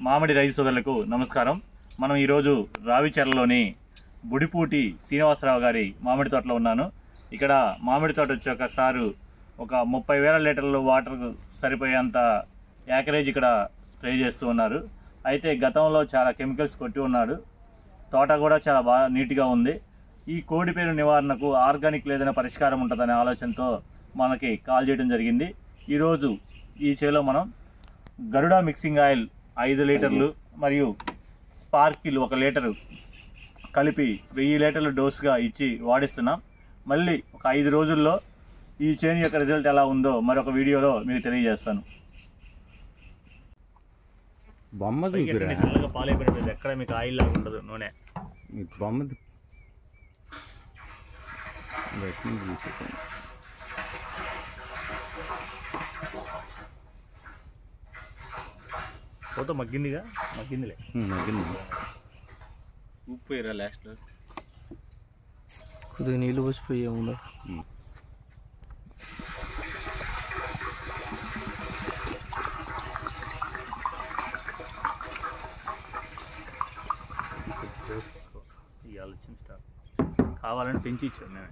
మామిడి రైతు సోదరులకు నమస్కారం. మనం ఈరోజు రావిచెర్లలోని బుడిపూటి శ్రీనివాసరావు గారి మామిడి తోటలో ఉన్నాను. ఇక్కడ మామిడి తోట వచ్చాక సారు ఒక 30,000 లీటర్లు వాటర్ సరిపోయేంత యాకరేజ్ ఇక్కడ స్ప్రే చేస్తూ ఉన్నారు. అయితే గతంలో చాలా కెమికల్స్ కొట్టి ఉన్నాడు. తోట కూడా చాలా బాగా నీట్గా ఉంది. ఈ కోడిపేరు నివారణకు ఆర్గానిక్ లేదనే పరిష్కారం ఉంటుందనే ఆలోచనతో మనకి కాల్ చేయడం జరిగింది. ఈరోజు ఈ చేలో మనం గరుడా మిక్సింగ్ ఆయిల్ 5 లీటర్లు మరియు స్పార్కిల్ 1 లీటరు కలిపి 1000 లీటర్ల డోసుగా ఇచ్చి వాడిస్తున్నాం. మళ్ళీ ఒక 5 రోజుల్లో ఈ చేను యొక్క రిజల్ట్ ఎలా ఉందో మరొక వీడియోలో మీకు తెలియజేస్తాను. బొమ్మ చల్లగా పాలైపోయినట్టు ఎక్కడ మీకు ఆయిల్ లాగా ఉండదు, నూనె బొమ్మ ఫోటో మగ్గిందిలే. ఉప్పు వేయరా లాస్ట్లో కొద్దిగా నీళ్ళు పోసిపోయే ఉండదు. ఆలోచన స్టార్ట్ కావాలని పెంచి ఇచ్చాను నేను.